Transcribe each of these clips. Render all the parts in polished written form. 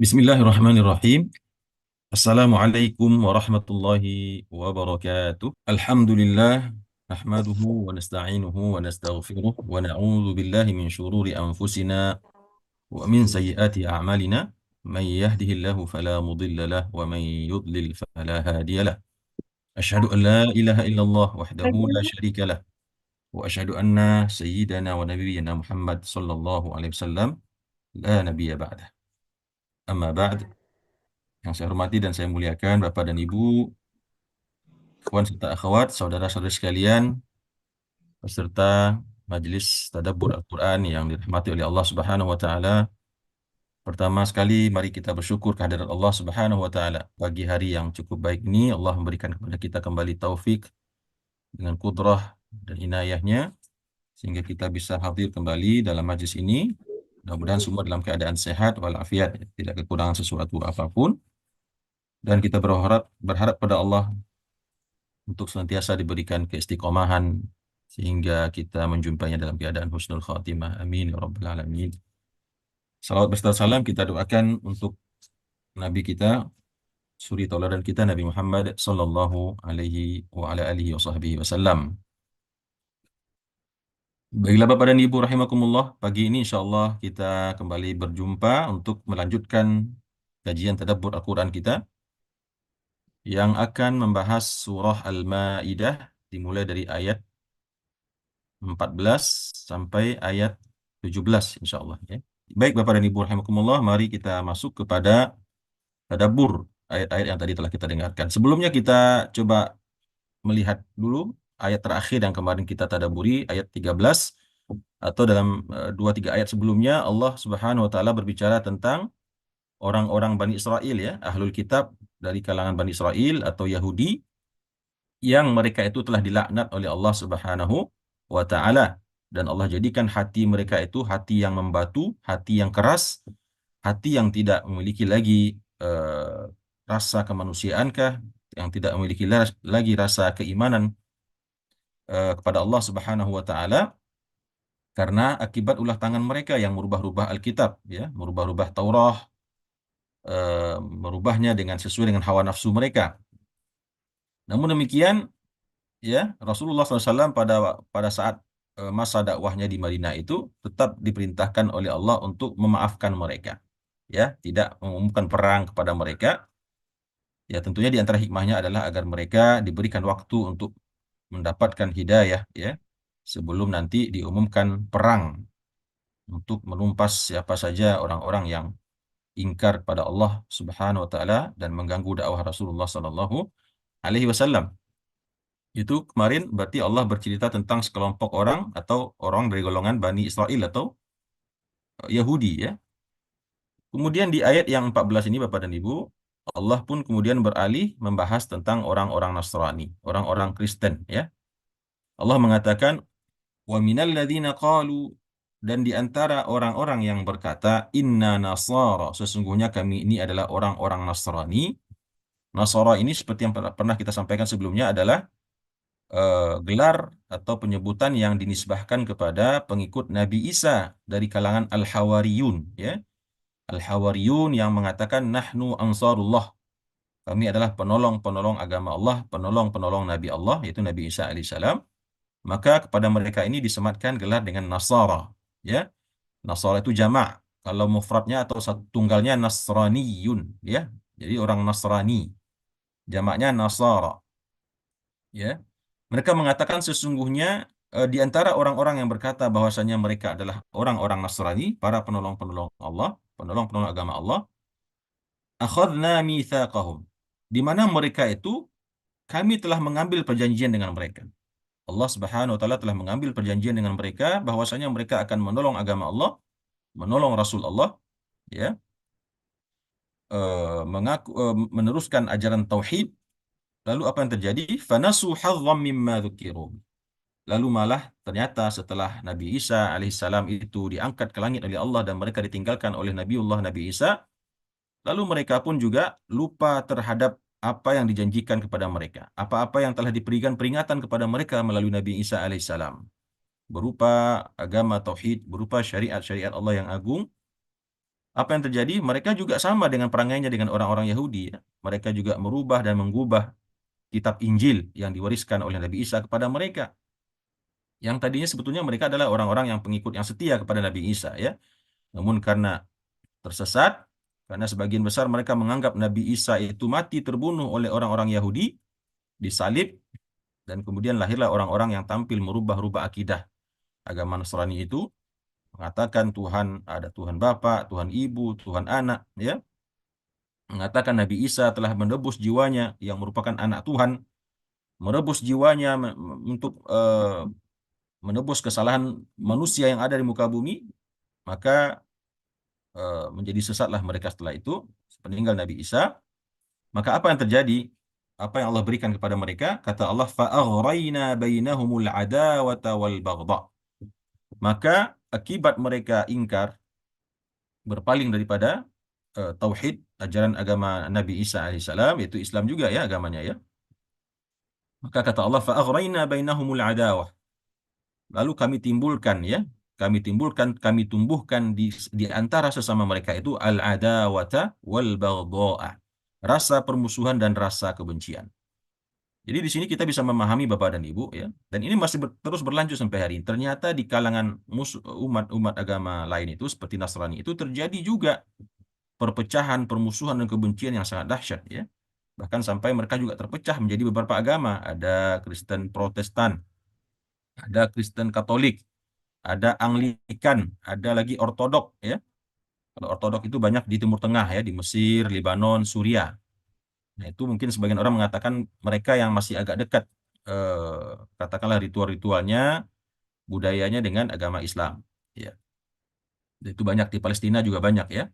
Bismillahirrahmanirrahim. Assalamualaikum warahmatullahi wabarakatuh. Alhamdulillah, nahmaduhu wa nasta'inuhu wa nastaghfiruh wa na'udzu billahi min syururi anfusina wa min sayyiati a'malina. Man yahdihillahu fala mudilla lah wa man yudlil fala hadiya lah. Asyhadu an la ilaha illallah wahdahu la syarika lah wa asyhadu anna sayyidana wa nabiyyana Muhammad sallallahu alaihi wasallam la nabiyya ba'dah. Amma ba'd. Yang saya hormati dan saya muliakan Bapak dan Ibu, ikhwan serta akhwat, saudara-saudari sekalian, peserta Majelis Tadabbur Al-Quran yang dirahmati oleh Allah Subhanahu wa Ta'ala. Pertama sekali, mari kita bersyukur kehadirat Allah Subhanahu wa Ta'ala. Pagi hari yang cukup baik ini, Allah memberikan kepada kita kembali taufik dengan kudrah dan inayahnya, sehingga kita bisa hadir kembali dalam majlis ini. Mudah-mudahan semua dalam keadaan sehat walafiat, tidak kekurangan sesuatu apapun. Dan kita berharap pada Allah untuk senantiasa diberikan keistiqomahan sehingga kita menjumpainya dalam keadaan husnul khatimah. Amin ya rabbal alamin. Salawat beserta salam kita doakan untuk Nabi kita, suri tauladan kita Nabi Muhammad sallallahu alaihi wa ala alihi wa sahbihi wasallam. Baiklah Bapak dan Ibu rahimakumullah, pagi ini insyaallah kita kembali berjumpa untuk melanjutkan kajian tadabbur Al-Quran kita yang akan membahas surah Al-Maidah dimulai dari ayat 14 sampai ayat 17 insyaallah ya. Baik Bapak dan Ibu rahimakumullah, mari kita masuk kepada tadabbur ayat-ayat yang tadi telah kita dengarkan. Sebelumnya kita coba melihat dulu ayat terakhir yang kemarin kita tadabburi, ayat 13, atau dalam 2-3 ayat sebelumnya Allah Subhanahu wa taala berbicara tentang orang-orang Bani Israel ya, ahlul kitab dari kalangan Bani Israel atau Yahudi yang mereka itu telah dilaknat oleh Allah Subhanahu wa taala, dan Allah jadikan hati mereka itu hati yang membatu, hati yang keras, hati yang tidak memiliki lagi rasa kemanusiaankah, yang tidak memiliki lagi rasa keimanan kepada Allah Subhanahu wa taala, karena akibat ulah tangan mereka yang merubah-rubah Alkitab ya, merubah-rubah Taurat, merubahnya dengan sesuai dengan hawa nafsu mereka. Namun demikian ya, Rasulullah SAW pada saat masa dakwahnya di Madinah itu tetap diperintahkan oleh Allah untuk memaafkan mereka, ya, tidak mengumumkan perang kepada mereka. Ya, tentunya di antara hikmahnya adalah agar mereka diberikan waktu untuk mendapatkan hidayah, ya, sebelum nanti diumumkan perang untuk menumpas siapa saja orang-orang yang ingkar pada Allah Subhanahu wa taala dan mengganggu dakwah Rasulullah sallallahu alaihi wasallam. Itu kemarin berarti Allah bercerita tentang sekelompok orang atau orang dari golongan Bani Israel atau Yahudi ya. Kemudian di ayat yang 14 ini Bapak dan Ibu, Allah pun kemudian beralih membahas tentang orang-orang Nasrani, orang-orang Kristen ya. Allah mengatakan wa minal ladzina qalu, dan di antara orang-orang yang berkata inna nasara, sesungguhnya kami ini adalah orang-orang Nasrani. Nasara ini seperti yang pernah kita sampaikan sebelumnya adalah gelar atau penyebutan yang dinisbahkan kepada pengikut Nabi Isa dari kalangan Al-Hawariyun ya. Al-Hawariyun yang mengatakan nahnu ansarullah, kami adalah penolong-penolong agama Allah, penolong-penolong Nabi Allah, yaitu Nabi Isa alaihissalam. Maka kepada mereka ini disematkan gelar dengan Nasara ya. Nasara itu jamak, kalau mufradnya atau satu tunggalnya Nasraniyun ya. Jadi orang Nasrani, jamaknya Nasara ya. Mereka mengatakan sesungguhnya di antara orang-orang yang berkata bahwasanya mereka adalah orang-orang Nasrani, para penolong-penolong Allah, penolong-penolong agama Allah, akhadna mitsaqahum, di mana mereka itu kami telah mengambil perjanjian dengan mereka. Allah Subhanahu wa taala telah mengambil perjanjian dengan mereka bahwasanya mereka akan menolong agama Allah, menolong Rasul Allah, ya, meneruskan ajaran tauhid. Lalu apa yang terjadi? Fanasu hazzam mimma dzukiru. Lalu malah ternyata setelah Nabi Isa alaihissalam itu diangkat ke langit oleh Allah dan mereka ditinggalkan oleh Nabiullah Nabi Isa, lalu mereka pun juga lupa terhadap apa yang dijanjikan kepada mereka, apa-apa yang telah diberikan peringatan kepada mereka melalui Nabi Isa alaihissalam, berupa agama tauhid, berupa syariat-syariat Allah yang agung. Apa yang terjadi? Mereka juga sama dengan perangainya dengan orang-orang Yahudi, ya. Mereka juga merubah dan menggubah kitab Injil yang diwariskan oleh Nabi Isa kepada mereka. Yang tadinya sebetulnya mereka adalah orang-orang yang pengikut yang setia kepada Nabi Isa, ya. Namun karena tersesat, karena sebagian besar mereka menganggap Nabi Isa itu mati terbunuh oleh orang-orang Yahudi, disalib, dan kemudian lahirlah orang-orang yang tampil merubah-rubah akidah agama Nasrani itu, mengatakan Tuhan ada Tuhan Bapa, Tuhan Ibu, Tuhan Anak, ya. Mengatakan Nabi Isa telah menebus jiwanya yang merupakan anak Tuhan, merebus jiwanya untuk menebus kesalahan manusia yang ada di muka bumi, maka menjadi sesatlah mereka setelah itu, peninggal Nabi Isa. Maka apa yang terjadi? Apa yang Allah berikan kepada mereka? Kata Allah, فَأَغْرَيْنَا بَيْنَهُمُ الْعَدَاوَةَ وَالْبَغْضَاءَ. Maka akibat mereka ingkar, berpaling daripada tauhid, ajaran agama Nabi Isa alaihissalam, yaitu Islam juga ya agamanya ya. Maka kata Allah, فَأَغْرَيْنَا بَيْنَهُمُ الْعَدَاوَةَ. Lalu kami timbulkan ya, kami tumbuhkan di antara sesama mereka itu al-adawata wal baghdha'a. Rasa permusuhan dan rasa kebencian. Jadi di sini kita bisa memahami Bapak dan Ibu ya, dan ini masih terus berlanjut sampai hari ini. Ternyata di kalangan umat-umat agama lain itu seperti Nasrani itu terjadi juga perpecahan, permusuhan dan kebencian yang sangat dahsyat ya. Bahkan sampai mereka juga terpecah menjadi beberapa agama. Ada Kristen Protestan, ada Kristen Katolik, ada Anglikan, ada lagi Ortodok ya. Kalau Ortodok itu banyak di Timur Tengah ya, di Mesir, Lebanon, Suriah. Nah, itu mungkin sebagian orang mengatakan mereka yang masih agak dekat katakanlah ritual-ritualnya, budayanya dengan agama Islam. Ya, itu banyak di Palestina juga banyak ya.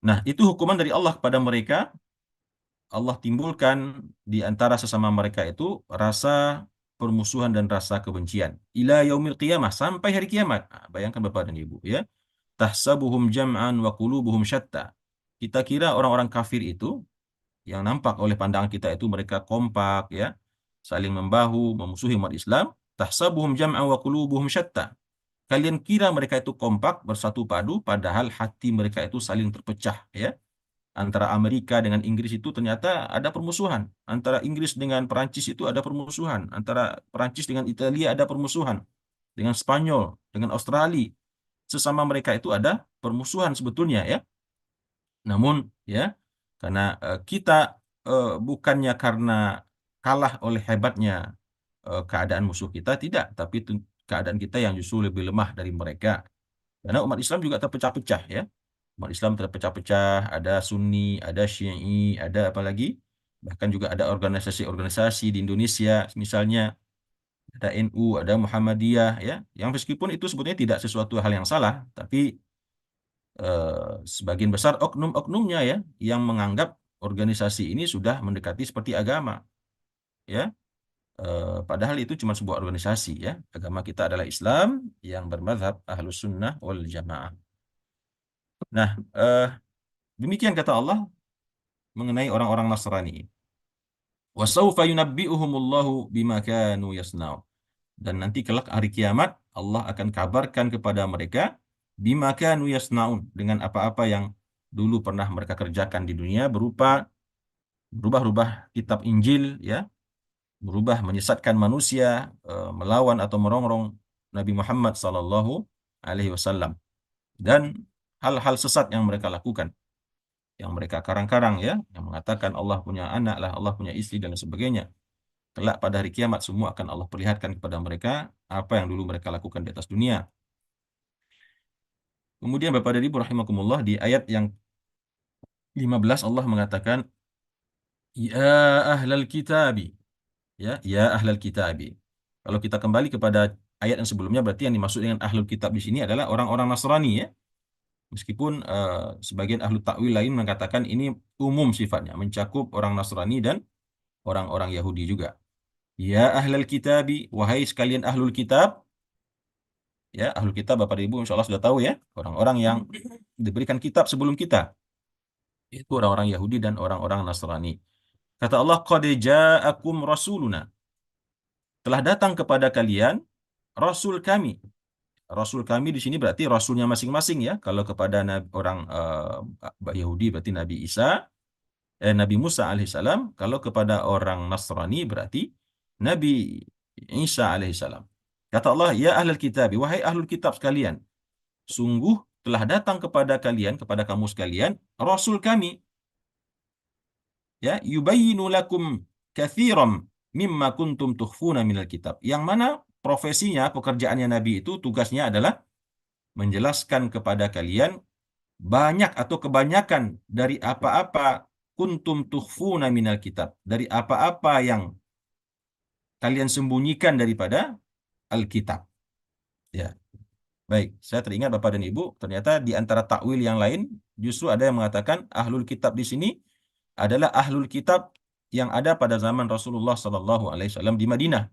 Nah, itu hukuman dari Allah kepada mereka. Allah timbulkan di antara sesama mereka itu rasa permusuhan dan rasa kebencian. Ila yaumil qiyamah, sampai hari kiamat. Nah, bayangkan Bapak dan Ibu ya. Tahsabuhum jam'an wa qulubuhum syatta. Kita kira orang-orang kafir itu yang nampak oleh pandangan kita itu mereka kompak ya, saling membahu memusuhi umat Islam. Tahsabuhum jam'an wa qulubuhum syatta. Kalian kira mereka itu kompak bersatu padu, padahal hati mereka itu saling terpecah ya. Antara Amerika dengan Inggris itu ternyata ada permusuhan. Antara Inggris dengan Perancis itu ada permusuhan. Antara Perancis dengan Italia ada permusuhan. Dengan Spanyol, dengan Australia. Sesama mereka itu ada permusuhan sebetulnya ya. Namun ya, karena kita bukannya karena kalah oleh hebatnya keadaan musuh kita, tidak. Tapi keadaan kita yang justru lebih lemah dari mereka. Karena umat Islam juga terpecah-pecah ya. Umat Islam terpecah-pecah, ada Sunni, ada Syi'i, ada apa lagi? Bahkan juga ada organisasi-organisasi di Indonesia, misalnya ada NU, ada Muhammadiyah, ya. Yang meskipun itu sebetulnya tidak sesuatu hal yang salah, tapi sebagian besar oknum-oknumnya ya, yang menganggap organisasi ini sudah mendekati seperti agama, ya. Padahal itu cuma sebuah organisasi, ya. Agama kita adalah Islam yang bermadzhab Ahlus Sunnah wal Jamaah. Nah, demikian kata Allah mengenai orang-orang Nasrani. Wasaufa yunabbi'uhumullahu bima kanu yasna'un. Dan nanti kelak hari kiamat Allah akan kabarkan kepada mereka bima kanu yasna'un, dengan apa-apa yang dulu pernah mereka kerjakan di dunia berupa berubah-ubah kitab Injil ya, berubah menyesatkan manusia, melawan atau merongrong Nabi Muhammad sallallahu alaihi wasallam, dan hal-hal sesat yang mereka lakukan, yang mereka karang-karang ya, yang mengatakan Allah punya anak lah, Allah punya istri dan sebagainya. Kelak pada hari kiamat semua akan Allah perlihatkan kepada mereka apa yang dulu mereka lakukan di atas dunia. Kemudian Bapak dan Ibu rahimakumullah, di ayat yang 15 Allah mengatakan ya ahlal kitabi, ya ahlal kitabi. Kalau kita kembali kepada ayat yang sebelumnya, berarti yang dimaksud dengan ahlul kitab di sini adalah orang-orang Nasrani ya. Meskipun sebagian ahlu takwil lain mengatakan ini umum sifatnya, mencakup orang Nasrani dan orang-orang Yahudi juga. Ya ahlal kitabi, wahai sekalian ahlul kitab. Ya, ahlul kitab Bapak dan Ibu insya Allah sudah tahu ya, orang-orang yang diberikan kitab sebelum kita. Itu orang-orang Yahudi dan orang-orang Nasrani. Kata Allah, qad ja'akum rasuluna. Telah datang kepada kalian rasul kami. Rasul kami di sini berarti rasulnya masing-masing ya. Kalau kepada orang Yahudi berarti Nabi Isa, Nabi Musa alaihissalam. Kalau kepada orang Nasrani berarti Nabi Isa alaihissalam. Kata Allah, ya ahlul kitab, wahai ahlul kitab sekalian, sungguh telah datang kepada kalian, kepada kamu sekalian, Rasul kami, ya, yubayyinu lakum katsiran mimma kuntum tukhfuna minal kitab. Yang mana profesinya, pekerjaannya Nabi itu, tugasnya adalah menjelaskan kepada kalian banyak atau kebanyakan dari apa-apa kuntum tukhfuna minal kitab, dari apa-apa yang kalian sembunyikan daripada Alkitab. Ya, baik. Saya teringat Bapak dan Ibu, ternyata di antara takwil yang lain justru ada yang mengatakan ahlul kitab di sini adalah ahlul kitab yang ada pada zaman Rasulullah Sallallahu Alaihi Wasallam di Madinah.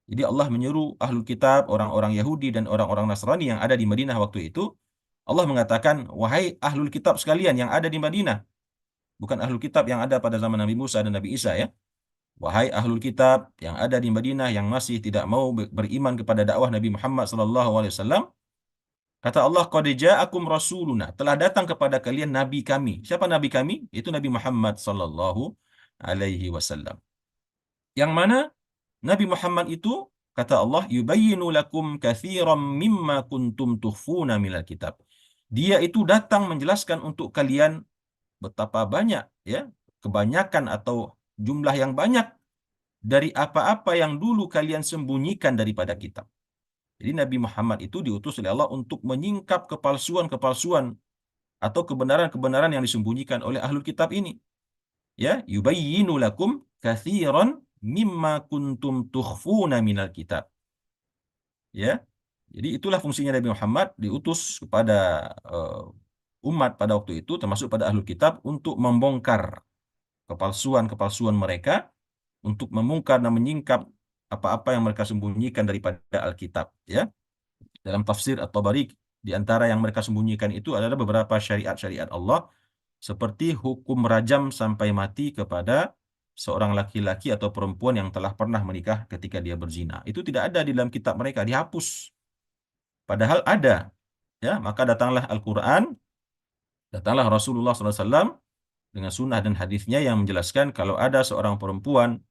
Jadi Allah menyeru ahlul kitab, orang-orang Yahudi dan orang-orang Nasrani yang ada di Madinah waktu itu. Allah mengatakan, wahai ahlul kitab sekalian yang ada di Madinah. Bukan ahlul kitab yang ada pada zaman Nabi Musa dan Nabi Isa ya. Wahai ahlul kitab yang ada di Madinah yang masih tidak mau beriman kepada dakwah Nabi Muhammad sallallahu alaihi wasallam, kata Allah, qad ja'akum rasuluna, telah datang kepada kalian nabi kami. Siapa nabi kami? Itu Nabi Muhammad sallallahu alaihi wasallam. Yang mana Nabi Muhammad itu, kata Allah, yubayyinu lakum katsiran mimma kuntum tukhfuna minal kitab. Dia itu datang menjelaskan untuk kalian betapa banyak ya, kebanyakan atau jumlah yang banyak dari apa-apa yang dulu kalian sembunyikan daripada kitab. Jadi Nabi Muhammad itu diutus oleh Allah untuk menyingkap kepalsuan-kepalsuan atau kebenaran-kebenaran yang disembunyikan oleh ahlul kitab ini. Ya, yubayyinu lakum katsiran mimma kuntum tukhfuna minal kitab. Ya. Jadi itulah fungsinya Nabi Muhammad diutus kepada umat pada waktu itu termasuk pada ahlul kitab untuk membongkar kepalsuan-kepalsuan mereka, untuk membongkar dan menyingkap apa-apa yang mereka sembunyikan daripada Alkitab ya. Dalam tafsir At-Tabari, di antara yang mereka sembunyikan itu adalah beberapa syariat-syariat Allah seperti hukum rajam sampai mati kepada seorang laki-laki atau perempuan yang telah pernah menikah ketika dia berzina. Itu tidak ada di dalam kitab mereka, dihapus. Padahal ada. Ya, maka datanglah Al-Qur'an, datanglah Rasulullah SAW dengan sunnah dan hadisnya yang menjelaskan kalau ada seorang perempuan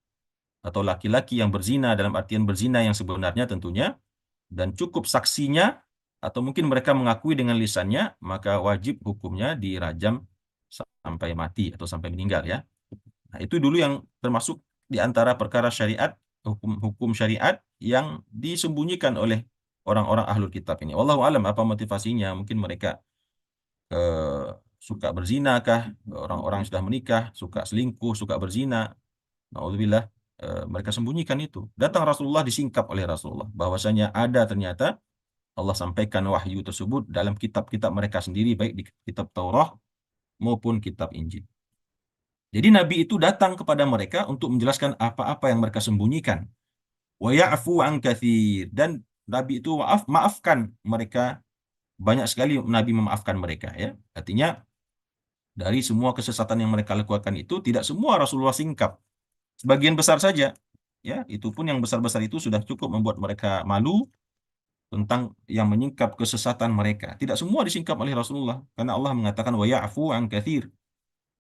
atau laki-laki yang berzina, dalam artian berzina yang sebenarnya tentunya, dan cukup saksinya atau mungkin mereka mengakui dengan lisannya, maka wajib hukumnya dirajam sampai mati atau sampai meninggal ya. Nah, itu dulu yang termasuk di antara perkara syariat, hukum syariat yang disembunyikan oleh orang-orang ahlul kitab ini. Wallahu alam apa motivasinya? Mungkin mereka eh, suka berzina kah? Orang-orang yang sudah menikah suka selingkuh, suka berzina. Naudzubillah, mereka sembunyikan itu. Datang Rasulullah, disingkap oleh Rasulullah bahwasanya ada ternyata Allah sampaikan wahyu tersebut dalam kitab-kitab mereka sendiri, baik di kitab Taurat maupun kitab Injil. Jadi Nabi itu datang kepada mereka untuk menjelaskan apa-apa yang mereka sembunyikan. Wa ya'fu an katsir, dan Nabi itu maafkan mereka, banyak sekali Nabi memaafkan mereka ya. Artinya dari semua kesesatan yang mereka lakukan itu tidak semua Rasulullah singkap. Sebagian besar saja. Ya, itu pun yang besar-besar itu sudah cukup membuat mereka malu tentang yang menyingkap kesesatan mereka. Tidak semua disingkap oleh Rasulullah karena Allah mengatakan wa ya'fu an katsir.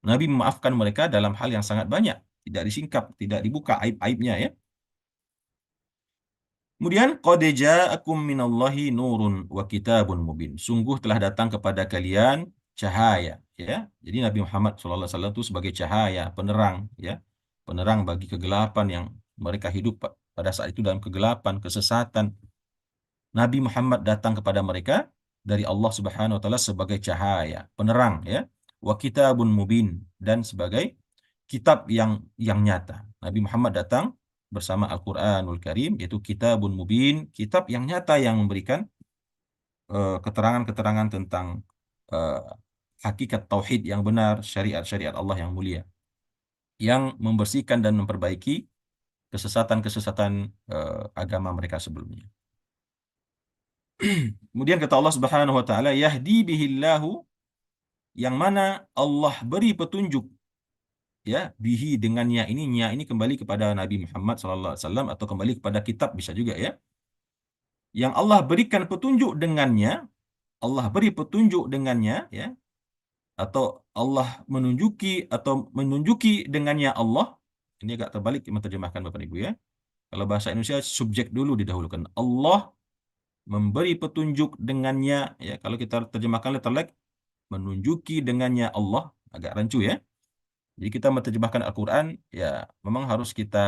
Nabi memaafkan mereka dalam hal yang sangat banyak, tidak disingkap, tidak dibuka aib-aibnya ya. Kemudian qad ja'akum minallahi nurun wa kitabun mubin. Sungguh telah datang kepada kalian cahaya ya. Jadi Nabi Muhammad SAW itu sebagai cahaya, penerang ya. Penerang bagi kegelapan yang mereka hidup pada saat itu dalam kegelapan, kesesatan. Nabi Muhammad datang kepada mereka dari Allah Subhanahu wa taala sebagai cahaya, penerang ya. Wa kitabun mubin, dan sebagai kitab yang nyata. Nabi Muhammad datang bersama Al-Qur'anul Karim, yaitu kitabun mubin, kitab yang nyata yang memberikan keterangan-keterangan tentang eh, hakikat tauhid yang benar, syariat-syariat Allah yang mulia, yang membersihkan dan memperbaiki kesesatan-kesesatan agama mereka sebelumnya. Kemudian kata Allah Subhanahu wa taala, yahdi bihillahu, yang mana Allah beri petunjuk ya, bihi dengan nya ini kembali kepada Nabi Muhammad sallallahu alaihi wasallam atau kembali kepada kitab bisa juga ya. yang Allah berikan petunjuk dengannya, Allah beri petunjuk dengannya, ya, atau Allah menunjuki dengannya Allah. Ini agak terbalik menerjemahkan Bapak Ibu ya. Kalau bahasa Indonesia subjek dulu didahulukan. Allah memberi petunjuk dengannya, ya. Kalau kita terjemahkan letterlek, menunjuki dengannya Allah, agak rancu ya. Jadi kita menerjemahkan Al-Quran, ya memang harus kita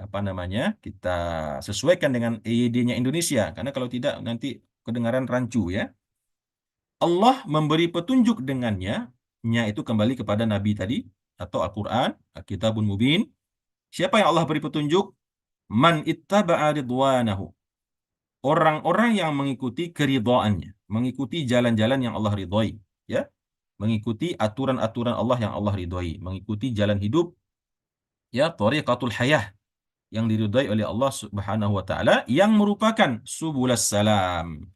apa namanya, kita sesuaikan dengan EYD-nya Indonesia, karena kalau tidak nanti kedengaran rancu ya. Allah memberi petunjuk dengannya, nya itu kembali kepada Nabi tadi atau Al-Quran, Kitabun Mubin. Siapa yang Allah beri petunjuk? Man ittaba'a ridwanahu. Orang-orang yang mengikuti keridhaannya, mengikuti jalan-jalan yang Allah ridhoi, ya. Mengikuti aturan-aturan Allah yang Allah ridhoi, mengikuti jalan hidup, ya, thariqatul hayah yang diridhai oleh Allah Subhanahu wa taala, yang merupakan subulas salam,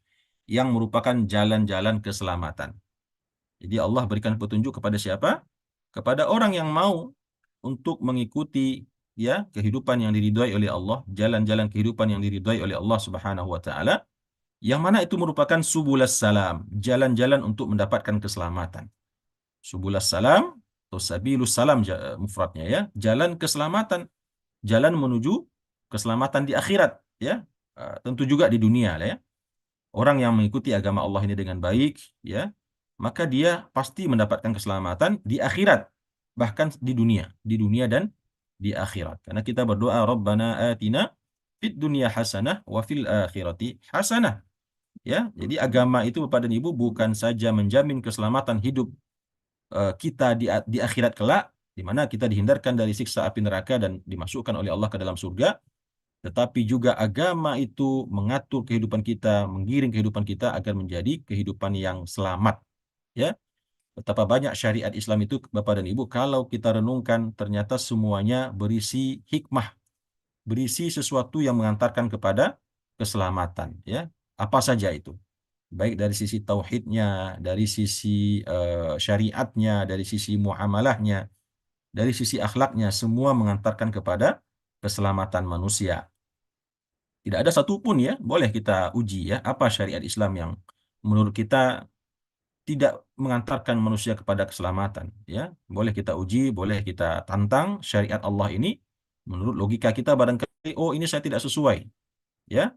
yang merupakan jalan-jalan keselamatan. Jadi Allah berikan petunjuk kepada siapa? Kepada orang yang mau untuk mengikuti, ya, kehidupan yang diridhai oleh Allah, jalan-jalan kehidupan yang diridhai oleh Allah Subhanahu wa taala, yang mana itu merupakan subulas salam, jalan-jalan untuk mendapatkan keselamatan. Subulas salam atau sabilus salam mufradnya ya, jalan keselamatan, jalan menuju keselamatan di akhirat, ya. Tentu juga di dunia lah ya. Orang yang mengikuti agama Allah ini dengan baik, ya, maka dia pasti mendapatkan keselamatan di akhirat, bahkan di dunia dan di akhirat. Karena kita berdoa, Rabbana atina fid dunya hasanah wa fil akhirati hasanah. Ya, jadi agama itu Bapak dan Ibu bukan saja menjamin keselamatan hidup kita di akhirat kelak, di mana kita dihindarkan dari siksa api neraka dan dimasukkan oleh Allah ke dalam surga, tetapi juga agama itu mengatur kehidupan kita, menggiring kehidupan kita agar menjadi kehidupan yang selamat. Ya, betapa banyak syariat Islam itu Bapak dan Ibu, kalau kita renungkan ternyata semuanya berisi hikmah, berisi sesuatu yang mengantarkan kepada keselamatan. Ya, apa saja itu? Baik dari sisi tauhidnya, dari sisi syariatnya, dari sisi muamalahnya, dari sisi akhlaknya, semua mengantarkan kepada keselamatan manusia. Tidak ada satupun, ya, boleh kita uji ya, apa syariat Islam yang menurut kita tidak mengantarkan manusia kepada keselamatan, ya. Boleh kita uji, boleh kita tantang syariat Allah ini menurut logika kita barangkali, oh ini saya tidak sesuai, ya.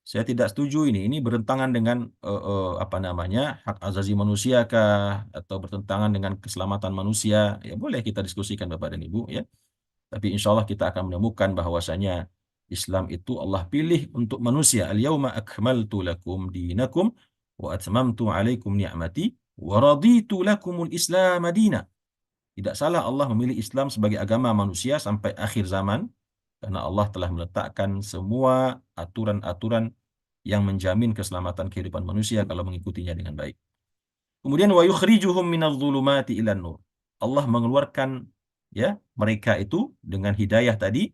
Saya tidak setuju ini bertentangan dengan apa namanya, hak azazi manusia kah, atau bertentangan dengan keselamatan manusia. Ya boleh kita diskusikan Bapak dan Ibu ya. Tapi insya Allah kita akan menemukan bahwasanya Islam itu Allah pilih untuk manusia. Al-yawma akmaltu lakum dinakum wa atmamtu alaikum ni'mati wa raditu lakumul Islam madina. Tidak salah Allah memilih Islam sebagai agama manusia sampai akhir zaman, karena Allah telah meletakkan semua aturan-aturan yang menjamin keselamatan kehidupan manusia kalau mengikutinya dengan baik. Kemudian wa yukhrijuhum minadh-dhulumati ilan nur. Allah mengeluarkan, ya, mereka itu dengan hidayah tadi,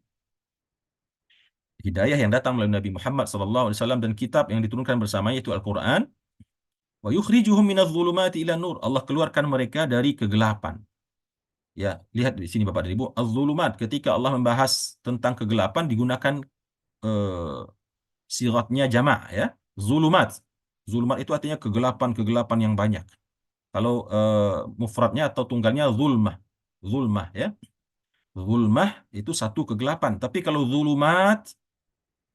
hidayah yang datang melalui Nabi Muhammad SAW dan kitab yang diturunkan bersamanya itu Al-Quran. Wa yukhrijuhum minadh-dhulumati ilan nur. Allah keluarkan mereka dari kegelapan. Ya, lihat di sini Bapak dan Ibu, az-zulumat, ketika Allah membahas tentang kegelapan digunakan eh, siratnya jamak ya. Zulumat. Zulumat itu artinya kegelapan-kegelapan yang banyak. Kalau mufradnya atau tunggalnya zulmah. Zulmah ya. Zulmah itu satu kegelapan. Tapi kalau zulumat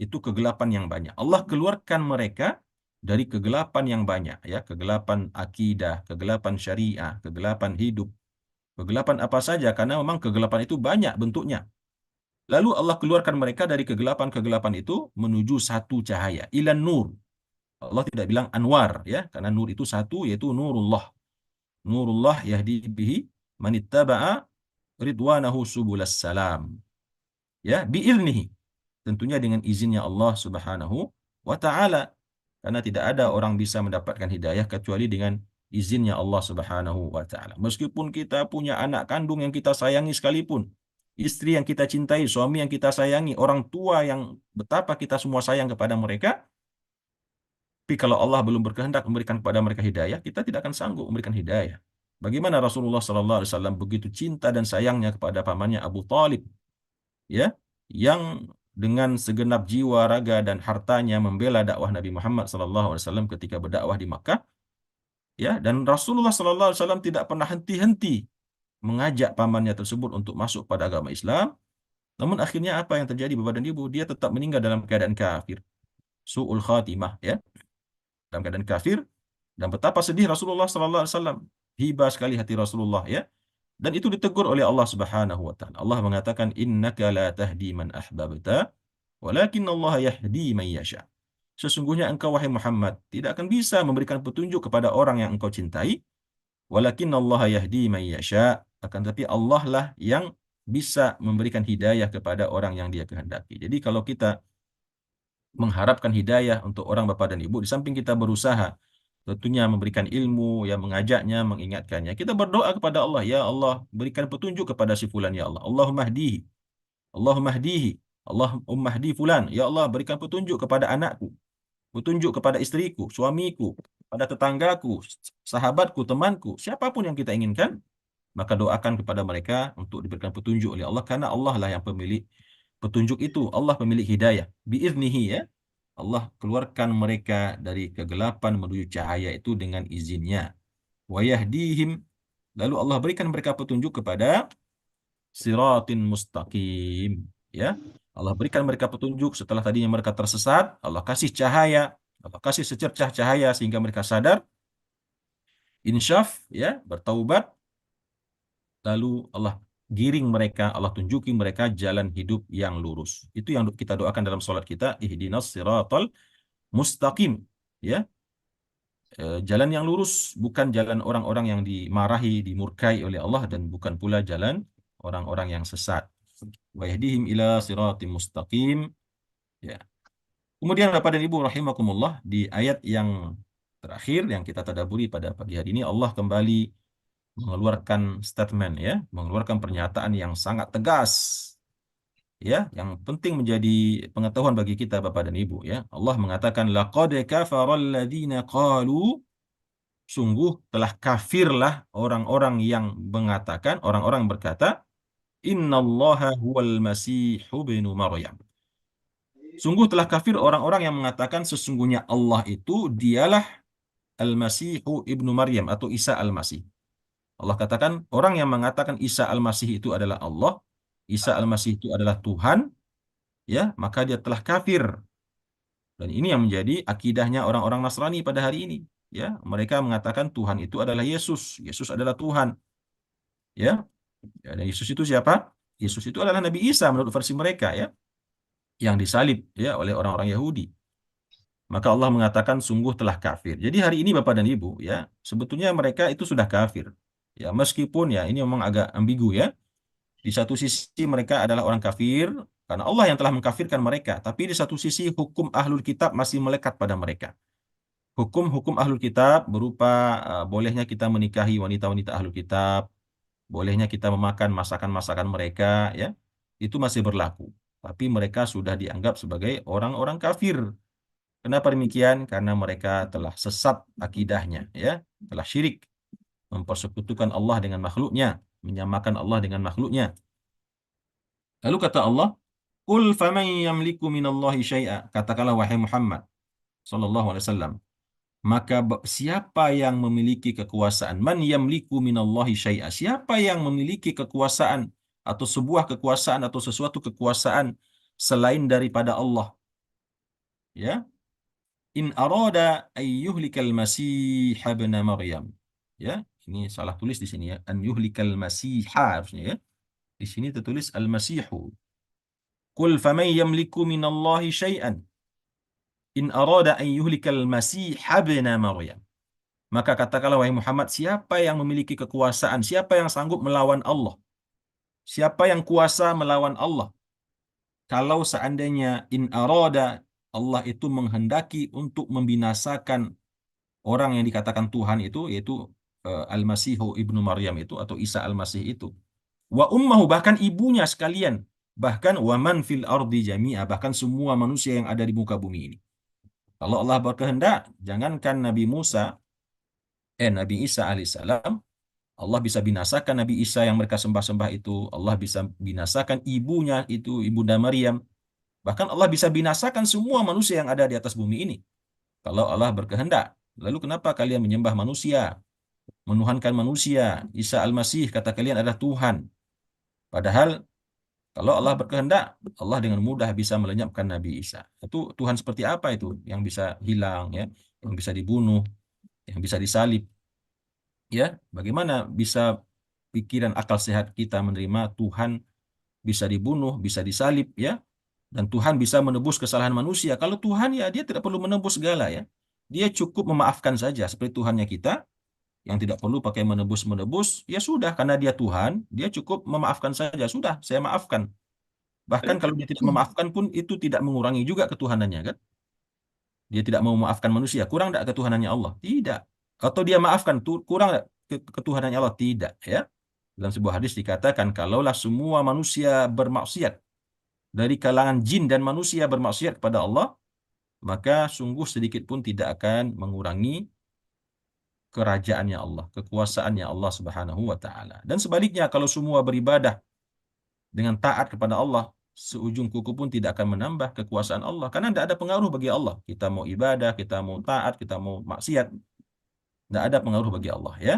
itu kegelapan yang banyak. Allah keluarkan mereka dari kegelapan yang banyak ya, kegelapan akidah, kegelapan syariah, kegelapan hidup, kegelapan apa saja, karena memang kegelapan itu banyak bentuknya. Lalu Allah keluarkan mereka dari kegelapan-kegelapan itu menuju satu cahaya, ilan nur. Allah tidak bilang anwar ya, karena nur itu satu, yaitu nurullah. Nurullah yahdi bihi manittaba'a ridwanahu subulas salam. Ya, bi'ilnihi. Tentunya dengan izinnya Allah Subhanahu wa taala. Karena tidak ada orang bisa mendapatkan hidayah kecuali dengan izinnya Allah Subhanahu wa taala. Meskipun kita punya anak kandung yang kita sayangi sekalipun, istri yang kita cintai, suami yang kita sayangi, orang tua yang betapa kita semua sayang kepada mereka, tapi kalau Allah belum berkehendak memberikan kepada mereka hidayah, kita tidak akan sanggup memberikan hidayah. Bagaimana Rasulullah SAW begitu cinta dan sayangnya kepada pamannya Abu Talib, ya, yang dengan segenap jiwa, raga, dan hartanya membela dakwah Nabi Muhammad SAW ketika berdakwah di Makkah, ya, dan Rasulullah SAW tidak pernah henti-henti mengajak pamannya tersebut untuk masuk pada agama Islam. Namun akhirnya apa yang terjadi Bapak dan Ibu? Dia tetap meninggal dalam keadaan kafir. Su'ul khatimah, ya, dalam keadaan kafir. Dan betapa sedih Rasulullah SAW. Hibah sekali hati Rasulullah, ya. Dan itu ditegur oleh Allah Subhanahu wa taala. Allah mengatakan innaka la tahdi man ahbabta walakin Allah yahdi man yasha. Sesungguhnya engkau wahai Muhammad tidak akan bisa memberikan petunjuk kepada orang yang engkau cintai, walakin Allah yahdi man yasha, akan tetapi Allah lah yang bisa memberikan hidayah kepada orang yang Dia kehendaki. Jadi kalau kita mengharapkan hidayah untuk orang bapak dan ibu, di samping kita berusaha tentunya memberikan ilmu, yang mengajaknya, mengingatkannya, kita berdoa kepada Allah, ya Allah, berikan petunjuk kepada si fulan, ya Allah. Allahumma hdihi, Allahumma hdihi, Allahumma hdi fulan. Ya Allah, berikan petunjuk kepada anakku, petunjuk kepada istriku, suamiku, pada tetanggaku, sahabatku, temanku, siapapun yang kita inginkan, maka doakan kepada mereka untuk diberikan petunjuk oleh Allah, karena Allah lah yang pemilik petunjuk itu. Allah pemilik hidayah. Biiznihi, ya. Allah keluarkan mereka dari kegelapan menuju cahaya itu dengan izinnya. Wa yahdihim, lalu Allah berikan mereka petunjuk kepada siratin mustaqim, ya. Allah berikan mereka petunjuk setelah tadinya mereka tersesat, Allah kasih cahaya, Allah kasih secercah cahaya sehingga mereka sadar, insyaf, ya, bertaubat, lalu Allah giring mereka, Allah tunjuki mereka jalan hidup yang lurus. Itu yang kita doakan dalam sholat kita, ihdinas siratal mustaqim, ya. Jalan yang lurus, bukan jalan orang-orang yang dimarahi, dimurkai oleh Allah, dan bukan pula jalan orang-orang yang sesat. Wa yahdihim ila siratim mustaqim, ya. Kemudian Bapak dan Ibu rahimakumullah, di ayat yang terakhir yang kita tadaburi pada pagi hari ini, Allah kembali mengeluarkan statement, ya, mengeluarkan pernyataan yang sangat tegas, ya, yang penting menjadi pengetahuan bagi kita Bapak dan Ibu, ya. Allah mengatakan laqad kafaral ladzina qalu, sungguh telah kafirlah orang-orang yang mengatakan, orang-orang berkata, innallaha huwal masihu ibnu Maryam. Sungguh telah kafir orang-orang yang mengatakan sesungguhnya Allah itu dialah Al-Masihu ibnu Maryam atau Isa Al-Masih. Allah katakan orang yang mengatakan Isa Al-Masih itu adalah Allah, Isa Al-Masih itu adalah Tuhan, ya, maka dia telah kafir. Dan ini yang menjadi akidahnya orang-orang Nasrani pada hari ini, ya. Mereka mengatakan Tuhan itu adalah Yesus, Yesus adalah Tuhan, ya. Ya, dan Yesus itu siapa? Yesus itu adalah Nabi Isa menurut versi mereka, ya, yang disalib, ya, oleh orang-orang Yahudi. Maka Allah mengatakan sungguh telah kafir. Jadi hari ini Bapak dan Ibu, ya, sebetulnya mereka itu sudah kafir. Ya, meskipun ya ini memang agak ambigu, ya. Di satu sisi mereka adalah orang kafir karena Allah yang telah mengkafirkan mereka, tapi di satu sisi hukum ahlul kitab masih melekat pada mereka. Hukum-hukum ahlul kitab berupa bolehnya kita menikahi wanita-wanita ahlul kitab, bolehnya kita memakan masakan-masakan mereka, ya. Itu masih berlaku. Tapi mereka sudah dianggap sebagai orang-orang kafir. Kenapa demikian? Karena mereka telah sesat akidahnya, ya, telah syirik, mempersekutukan Allah dengan makhluknya, menyamakan Allah dengan makhluknya. Lalu kata Allah, "Qul faman yamliku minallahi syai'a." Katakanlah wahai Muhammad sallallahu alaihi wasallam, maka siapa yang memiliki kekuasaan? Man yamliku minallahi syai'a. Siapa yang memiliki kekuasaan atau sebuah kekuasaan atau sesuatu kekuasaan selain daripada Allah? Ya, in arada ay yuhlikal masih ibn Maryam. Ya, ini salah tulis di sini, ya. An yuhlikal masiha harusnya, ya. Di sini tertulis al-masihu. Qul faman yamliku minallahi syai'an in arada an yuhlikal masih ibn Maryam. Maka katakanlah wahai Muhammad, siapa yang memiliki kekuasaan, siapa yang sanggup melawan Allah? Siapa yang kuasa melawan Allah? Kalau seandainya in arada, Allah itu menghendaki untuk membinasakan orang yang dikatakan Tuhan itu, yaitu Al-Masihu ibnu Maryam itu, atau Isa Al-Masih itu. Wa ummahu, bahkan ibunya sekalian. Bahkan wa man fil ardi jami'a, bahkan semua manusia yang ada di muka bumi ini. Kalau Allah berkehendak, jangankan Nabi Isa alaihissalam, Allah bisa binasakan Nabi Isa yang mereka sembah-sembah itu. Allah bisa binasakan ibunya itu, Ibunda Maryam. Bahkan Allah bisa binasakan semua manusia yang ada di atas bumi ini kalau Allah berkehendak. Lalu kenapa kalian menyembah manusia, menuhankan manusia? Isa Al-Masih kata kalian adalah Tuhan. Padahal kalau Allah berkehendak, Allah dengan mudah bisa melenyapkan Nabi Isa. Itu Tuhan seperti apa itu? Yang bisa hilang, ya, yang bisa dibunuh, yang bisa disalib, ya? Bagaimana bisa pikiran akal sehat kita menerima Tuhan bisa dibunuh, bisa disalib, ya? Dan Tuhan bisa menebus kesalahan manusia. Kalau Tuhan ya dia tidak perlu menebus segala, ya. Dia cukup memaafkan saja seperti Tuhannya kita yang tidak perlu pakai menebus-menebus. Ya sudah, karena dia Tuhan, dia cukup memaafkan saja. Sudah, saya maafkan. Bahkan kalau dia tidak memaafkan pun itu tidak mengurangi juga ketuhanannya, kan? Dia tidak mau memaafkan manusia, kurang tidak ketuhanannya Allah? Tidak. Atau dia maafkan, kurang tidak ketuhanannya Allah? Tidak, ya. Dalam sebuah hadis dikatakan, kalaulah semua manusia bermaksiat, dari kalangan jin dan manusia bermaksiat kepada Allah, maka sungguh sedikit pun tidak akan mengurangi kerajaannya Allah, kekuasaannya Allah Subhanahu wa taala. Dan sebaliknya, kalau semua beribadah dengan taat kepada Allah, seujung kuku pun tidak akan menambah kekuasaan Allah karena tidak ada pengaruh bagi Allah. Kita mau ibadah, kita mau taat, kita mau maksiat, tidak ada pengaruh bagi Allah, ya.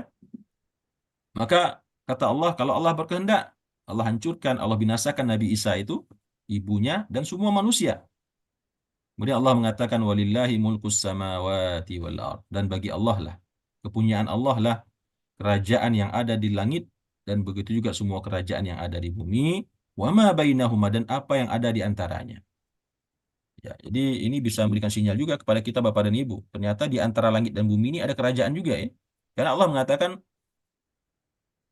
Maka kata Allah, kalau Allah berkehendak, Allah hancurkan, Allah binasakan Nabi Isa itu, ibunya dan semua manusia. Kemudian Allah mengatakan walillahi mulkus samawati wal ard, dan bagi Allah lah, kepunyaan Allah lah kerajaan yang ada di langit dan begitu juga semua kerajaan yang ada di bumi, wa ma bainahuma, dan apa yang ada di antaranya. Ya, jadi ini bisa memberikan sinyal juga kepada kita Bapak dan Ibu. Ternyata di antara langit dan bumi ini ada kerajaan juga, ya. Karena Allah mengatakan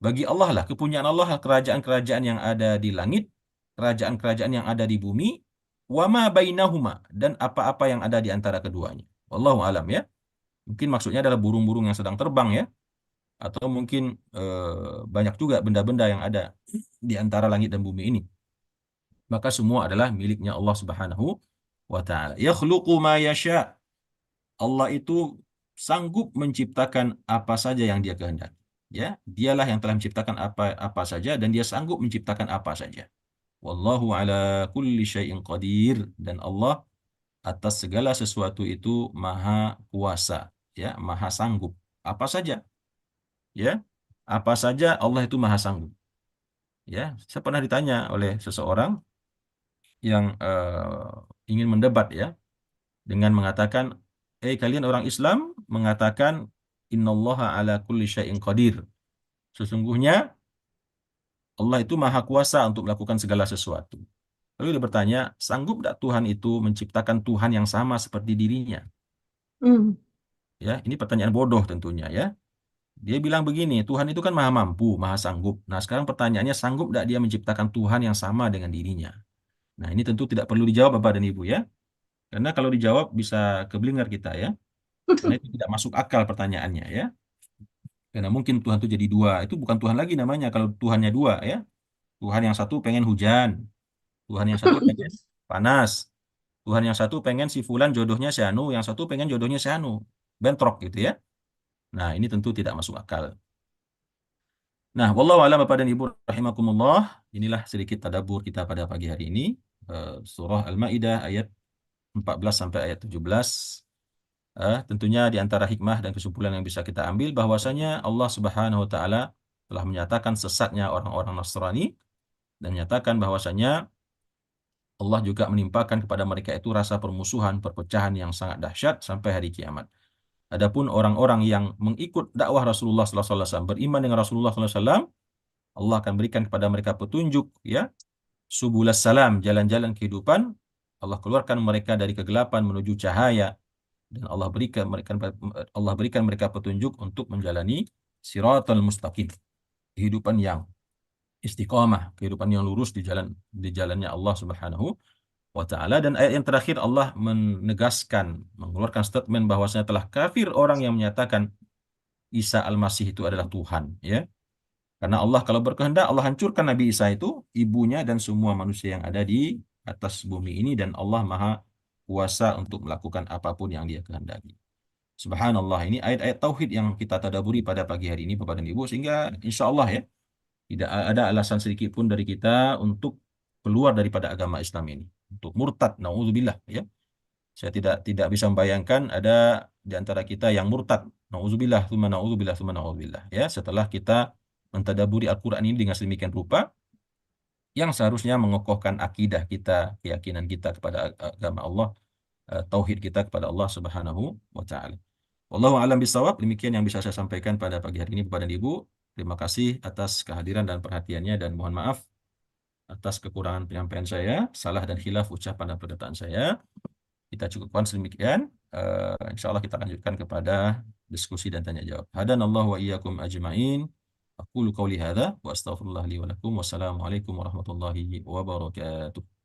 bagi Allah lah, kepunyaan Allah lah kerajaan-kerajaan yang ada di langit, kerajaan-kerajaan yang ada di bumi, wa ma bainahuma, dan apa-apa yang ada di antara keduanya. Wallahu alam, ya. Mungkin maksudnya adalah burung-burung yang sedang terbang, ya. Atau mungkin banyak juga benda-benda yang ada di antara langit dan bumi ini. Maka semua adalah miliknya Allah Subhanahu wa taala. Yakhluqu ma yasha. Allah itu sanggup menciptakan apa saja yang Dia kehendaki. Ya, Dialah yang telah menciptakan apa saja dan Dia sanggup menciptakan apa saja. Wallahu ala kulli syai'in qadir, dan Allah atas segala sesuatu itu maha kuasa, ya, maha sanggup. Apa saja, ya. Apa saja Allah itu maha sanggup. Ya, saya pernah ditanya oleh seseorang yang ingin mendebat, ya, dengan mengatakan, kalian orang Islam mengatakan innallaha ala kulli syai'in qadir. Sesungguhnya Allah itu maha kuasa untuk melakukan segala sesuatu. Lalu dia bertanya, sanggup tidak Tuhan itu menciptakan Tuhan yang sama seperti dirinya? Hmm. Ya, ini pertanyaan bodoh tentunya, ya. Dia bilang begini, Tuhan itu kan maha mampu, maha sanggup. Nah, sekarang pertanyaannya, sanggup tidak Dia menciptakan Tuhan yang sama dengan dirinya? Nah, ini tentu tidak perlu dijawab Bapak dan Ibu, ya. Karena kalau dijawab bisa keblinger kita, ya. Karena itu tidak masuk akal pertanyaannya, ya. Karena mungkin Tuhan itu jadi dua. Itu bukan Tuhan lagi namanya kalau Tuhannya dua, ya. Tuhan yang satu pengen hujan. Tuhan yang satu pengen panas. Tuhan yang satu pengen si Fulan jodohnya si Anu. Yang satu pengen jodohnya si Anu. Bentrok gitu, ya. Nah, ini tentu tidak masuk akal. Nah, wallahu a'lam Bapak dan Ibu rahimakumullah. Inilah sedikit tadabbur kita pada pagi hari ini. Surah Al-Maidah ayat 14 sampai ayat 17. Tentunya di antara hikmah dan kesimpulan yang bisa kita ambil bahwasanya Allah Subhanahu wa taala telah menyatakan sesatnya orang-orang Nasrani dan menyatakan bahwasanya Allah juga menimpakan kepada mereka itu rasa permusuhan, perpecahan yang sangat dahsyat sampai hari kiamat. Adapun orang-orang yang mengikut dakwah Rasulullah sallallahu alaihi wasallam, beriman dengan Rasulullah sallallahu alaihi wasallam, Allah akan berikan kepada mereka petunjuk, ya, subulas salam, jalan-jalan kehidupan. Allah keluarkan mereka dari kegelapan menuju cahaya, dan Allah berikan mereka petunjuk untuk menjalani siratal mustaqim, kehidupan yang istiqamah, kehidupan yang lurus di jalannya Allah Subhanahu wa taala. Dan ayat yang terakhir Allah menegaskan, mengeluarkan statement bahwasanya telah kafir orang yang menyatakan Isa Al-Masih itu adalah Tuhan, ya. Karena Allah kalau berkehendak Allah hancurkan Nabi Isa itu, ibunya dan semua manusia yang ada di atas bumi ini, dan Allah Maha kuasa untuk melakukan apapun yang Dia kehendaki. Subhanallah, ini ayat-ayat tauhid yang kita tadaburi pada pagi hari ini Bapak dan Ibu, sehingga insya Allah, ya, tidak ada alasan sedikit pun dari kita untuk keluar daripada agama Islam ini. untuk murtad, naudzubillah ya. Saya tidak bisa membayangkan ada di antara kita yang murtad. Nauzubillah, tsumma naudzubillah, tsumma naudzubillah ya. Setelah kita mentadaburi Al-Qur'an ini dengan sedemikian rupa yang seharusnya mengokohkan akidah kita, keyakinan kita kepada agama Allah, tauhid kita kepada Allah Subhanahu wa taala. Wallahu a'lam bishawab. Demikian yang bisa saya sampaikan pada pagi hari ini kepada Ibu. Terima kasih atas kehadiran dan perhatiannya dan mohon maaf atas kekurangan penyampaian saya, salah dan khilaf ucapan dan perkataan saya. Kita cukupkan sedemikian. Insya Allah kita lanjutkan kepada diskusi dan tanya jawab. Hadanallahu wa iyyakum ajma'in. Aqulu qawli hadza wa astaghfirullah li wa lakum. Wassalamualaikum warahmatullahi wabarakatuh.